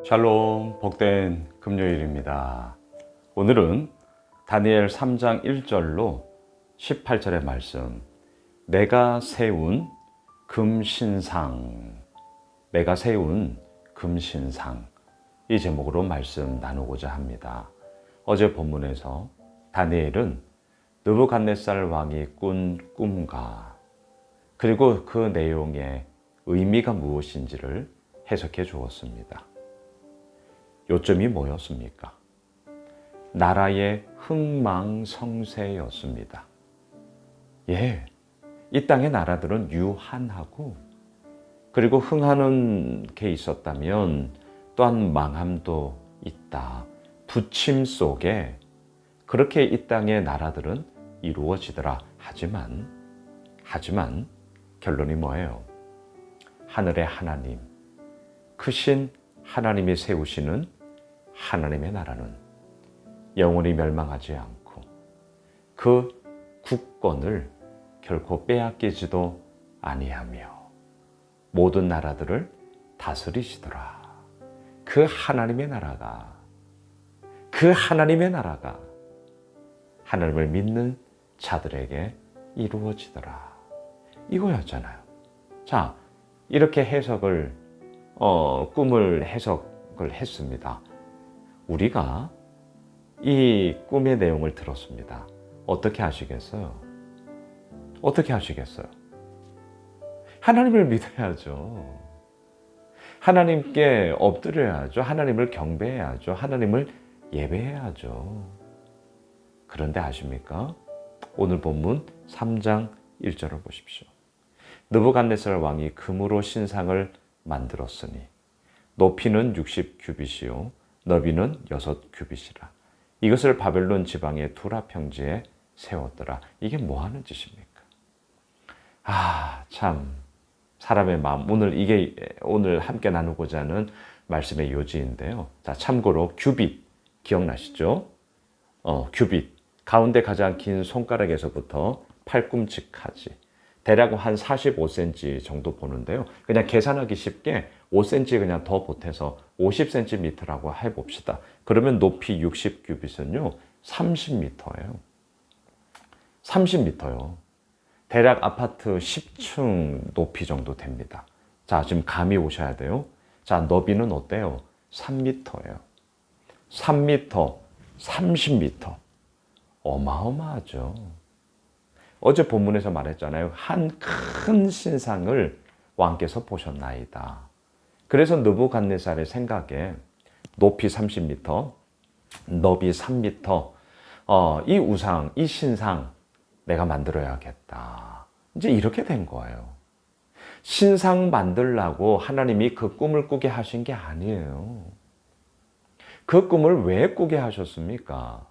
샬롬, 복된 금요일입니다. 오늘은 다니엘 3장 1절로 18절의 말씀, 내가 세운 금신상, 내가 세운 금신상, 이 제목으로 말씀 나누고자 합니다. 어제 본문에서 다니엘은 느부갓네살 왕이 꾼 꿈과 그리고 그 내용의 의미가 무엇인지를 해석해 주었습니다. 요점이 뭐였습니까? 나라의 흥망성쇠였습니다. 이 땅의 나라들은 유한하고 그리고 흥하는 게 있었다면 또한 망함도 있다. 부침 속에 그렇게 이 땅의 나라들은 이루어지더라. 하지만 결론이 뭐예요? 하늘의 하나님, 크신 하나님이 세우시는 하나님의 나라는 영원히 멸망하지 않고 그 국권을 결코 빼앗기지도 아니하며 모든 나라들을 다스리시더라. 그 하나님의 나라가 하나님을 믿는 자들에게 이루어지더라. 이거였잖아요. 자, 이렇게 꿈을 해석을 했습니다. 우리가 이 꿈의 내용을 들었습니다. 어떻게 하시겠어요? 하나님을 믿어야죠. 하나님께 엎드려야죠. 하나님을 경배해야죠. 하나님을 예배해야죠. 그런데 아십니까? 오늘 본문 3장 1절을 보십시오. 느부갓네살 왕이 금으로 신상을 만들었으니 높이는 60규빗이요 너비는 6규빗이라. 이것을 바벨론 지방의 두라 평지에 세웠더라. 이게 뭐 하는 짓입니까? 참 사람의 마음. 오늘 함께 나누고자 하는 말씀의 요지인데요. 자, 참고로 규빗 기억나시죠? 규빗 가운데 가장 긴 손가락에서부터 팔꿈치까지 대략 한 45cm 정도 보는데요. 그냥 계산하기 쉽게 5cm 그냥 더 보태서 50cm라고 해봅시다. 그러면 높이 60규빗은요, 30m예요. 30m요. 대략 아파트 10층 높이 정도 됩니다. 자, 지금 감이 오셔야 돼요. 자, 너비는 어때요? 3m예요. 3m, 30m. 어마어마하죠. 어제 본문에서 말했잖아요. 한 큰 신상을 왕께서 보셨나이다. 그래서 느부갓네살의 생각에 높이 30m, 너비 3m, 이 우상, 이 신상 내가 만들어야겠다. 이제 이렇게 된 거예요. 신상 만들라고 하나님이 그 꿈을 꾸게 하신 게 아니에요. 그 꿈을 왜 꾸게 하셨습니까?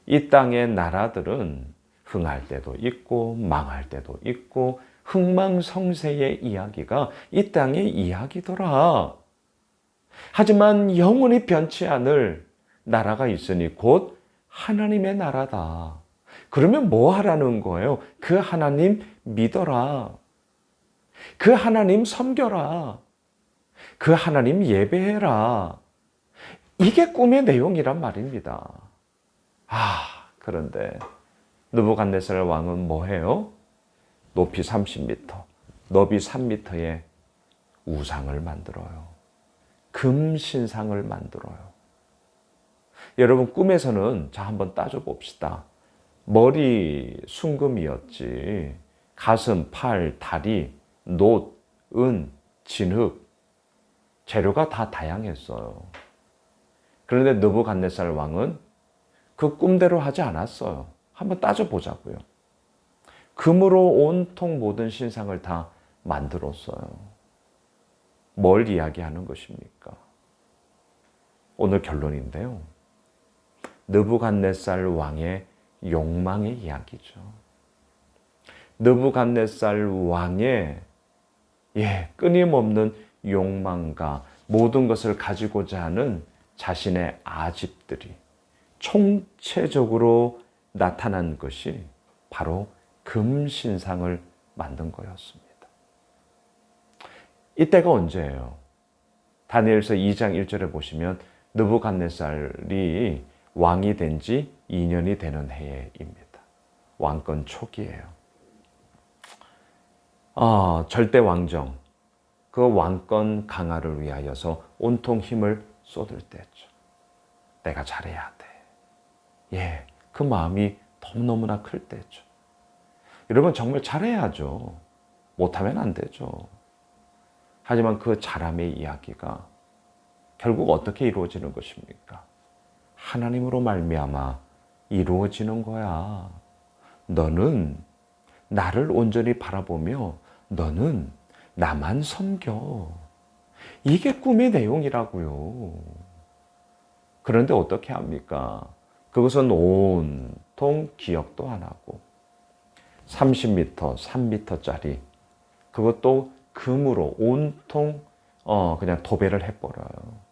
이 땅의 나라들은 흥할 때도 있고 망할 때도 있고 흥망성쇠의 이야기가 이 땅의 이야기더라. 하지만 영원히 변치 않을 나라가 있으니 곧 하나님의 나라다. 그러면 뭐 하라는 거예요? 그 하나님 믿어라. 그 하나님 섬겨라. 그 하나님 예배해라. 이게 꿈의 내용이란 말입니다. 그런데 느부갓네살 왕은 뭐 해요? 높이 30m, 너비 3m의 우상을 만들어요. 금신상을 만들어요. 여러분, 꿈에서는 자, 한번 따져봅시다. 머리 순금이었지. 가슴, 팔, 다리, 놋, 은, 진흙. 재료가 다 다양했어요. 그런데 느부갓네살 왕은 그 꿈대로 하지 않았어요. 한번 따져보자고요. 금으로 온통 모든 신상을 다 만들었어요. 뭘 이야기하는 것입니까? 오늘 결론인데요. 느부갓네살 왕의 욕망의 이야기죠. 느부갓네살 왕의 끊임없는 욕망과 모든 것을 가지고자 하는 자신의 아집들이 총체적으로 나타난 것이 바로 금신상을 만든 거였습니다. 이때가 언제예요? 다니엘서 2장 1절에 보시면 느부갓네살이 왕이 된 지 2년이 되는 해입니다. 왕권 초기예요. 절대 왕정, 그 왕권 강화를 위하여서 온통 힘을 쏟을 때죠. 내가 잘해야 돼. 예, 그 마음이 너무너무나 클 때죠. 여러분 정말 잘해야죠. 못하면 안 되죠. 하지만 그 잘함의 이야기가 결국 어떻게 이루어지는 것입니까? 하나님으로 말미암아 이루어지는 거야. 너는 나를 온전히 바라보며 너는 나만 섬겨. 이게 꿈의 내용이라고요. 그런데 어떻게 합니까? 그것은 온통 기억도 안 하고 30m, 3m짜리 그것도 금으로 온통 그냥 도배를 해버려요.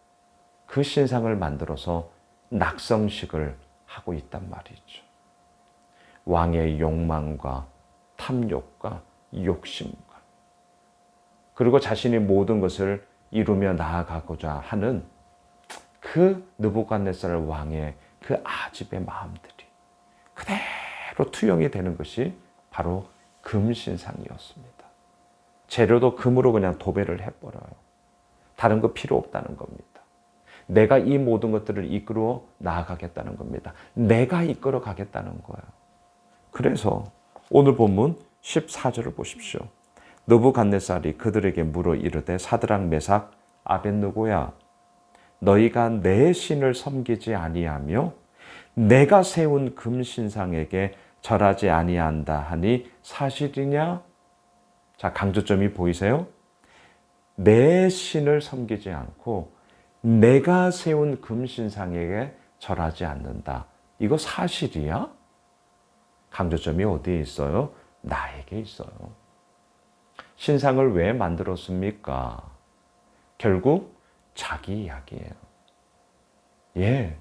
그 신상을 만들어서 낙성식을 하고 있단 말이죠. 왕의 욕망과 탐욕과 욕심과 그리고 자신이 모든 것을 이루며 나아가고자 하는 그 느부갓네살 왕의 그 아집의 마음들이 그대로 투영이 되는 것이 바로 금신상이었습니다. 재료도 금으로 그냥 도배를 해버려요. 다른 거 필요 없다는 겁니다. 내가 이 모든 것들을 이끌어 나아가겠다는 겁니다. 내가 이끌어 가겠다는 거예요. 그래서 오늘 본문 14절을 보십시오. 느부갓네살이 그들에게 물어 이르되 사드락 메삭 아벳느고야 너희가 내 신을 섬기지 아니하며 내가 세운 금신상에게 절하지 아니한다 하니 사실이냐? 자, 강조점이 보이세요? 내 신을 섬기지 않고 내가 세운 금신상에게 절하지 않는다. 이거 사실이야? 강조점이 어디에 있어요? 나에게 있어요. 신상을 왜 만들었습니까? 결국 자기 이야기예요. 예,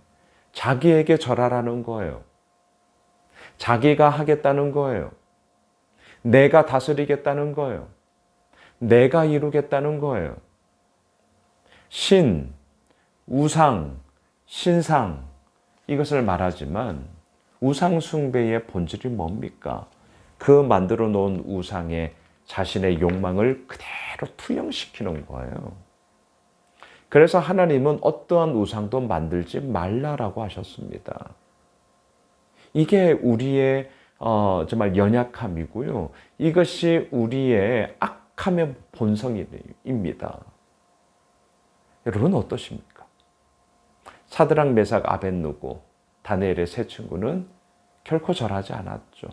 자기에게 절하라는 거예요. 자기가 하겠다는 거예요. 내가 다스리겠다는 거예요. 내가 이루겠다는 거예요. 신, 우상, 신상 이것을 말하지만 우상 숭배의 본질이 뭡니까? 그 만들어 놓은 우상에 자신의 욕망을 그대로 투영시키는 거예요. 그래서 하나님은 어떠한 우상도 만들지 말라라고 하셨습니다. 이게 우리의 정말 연약함이고요. 이것이 우리의 악함의 본성입니다. 여러분 어떠십니까? 사드락 메삭 아벳느고 다니엘의 세 친구는 결코 절하지 않았죠.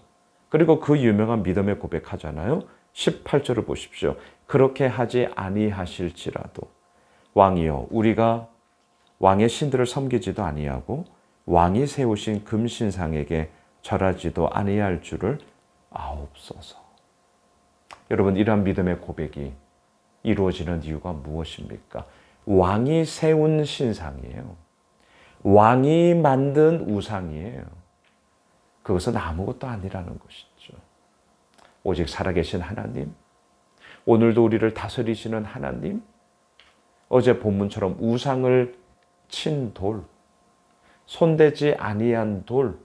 그리고 그 유명한 믿음의 고백하잖아요. 18절을 보십시오. 그렇게 하지 아니하실지라도 왕이여 우리가 왕의 신들을 섬기지도 아니하고 왕이 세우신 금신상에게 절하지도 아니할 줄을 아옵소서. 여러분 이러한 믿음의 고백이 이루어지는 이유가 무엇입니까? 왕이 세운 신상이에요. 왕이 만든 우상이에요. 그것은 아무것도 아니라는 것이죠. 오직 살아계신 하나님, 오늘도 우리를 다스리시는 하나님, 어제 본문처럼 우상을 친 돌, 손대지 아니한 돌,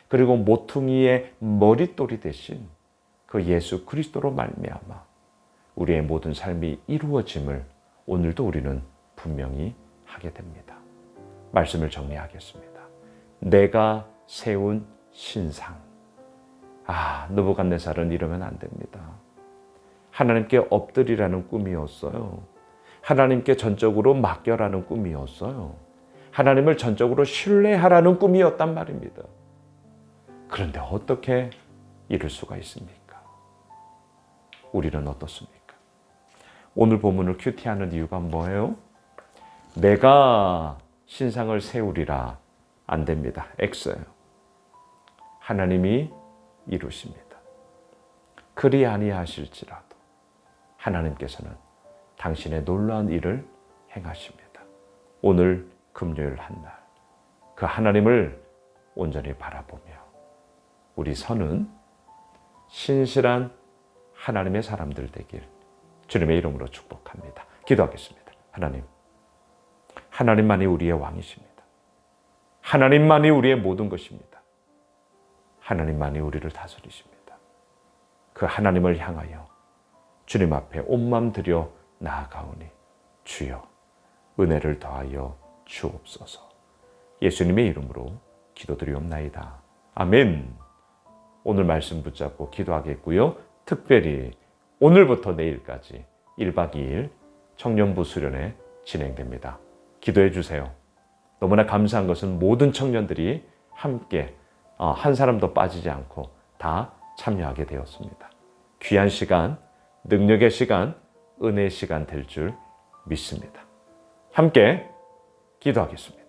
그리고 모퉁이의 머릿돌이 되신 그 예수 그리스도로 말미암아 우리의 모든 삶이 이루어짐을 오늘도 우리는 분명히 하게 됩니다. 말씀을 정리하겠습니다. 내가 세운 신상. 느부갓네살은 이러면 안 됩니다. 하나님께 엎드리라는 꿈이었어요. 하나님께 전적으로 맡겨라는 꿈이었어요. 하나님을 전적으로 신뢰하라는 꿈이었단 말입니다. 그런데 어떻게 이룰 수가 있습니까? 우리는 어떻습니까? 오늘 본문을 큐티하는 이유가 뭐예요? 내가 신상을 세우리라 안 됩니다. X예요. 하나님이 이루십니다. 그리 아니하실지라도 하나님께서는 당신의 놀라운 일을 행하십니다. 오늘 금요일 한날 그 하나님을 온전히 바라보며 우리 서는 신실한 하나님의 사람들 되길 주님의 이름으로 축복합니다. 기도하겠습니다. 하나님 하나님만이 우리의 왕이십니다. 하나님만이 우리의 모든 것입니다. 하나님만이 우리를 다스리십니다. 그 하나님을 향하여 주님 앞에 온 마음 들여 나아가오니 주여 은혜를 더하여 주옵소서. 예수님의 이름으로 기도드리옵나이다. 아멘. 오늘 말씀 붙잡고 기도하겠고요. 특별히 오늘부터 내일까지 1박 2일 청년부 수련회 진행됩니다. 기도해 주세요. 너무나 감사한 것은 모든 청년들이 함께 한 사람도 빠지지 않고 다 참여하게 되었습니다. 귀한 시간, 능력의 시간, 은혜의 시간 될 줄 믿습니다. 함께 기도하겠습니다.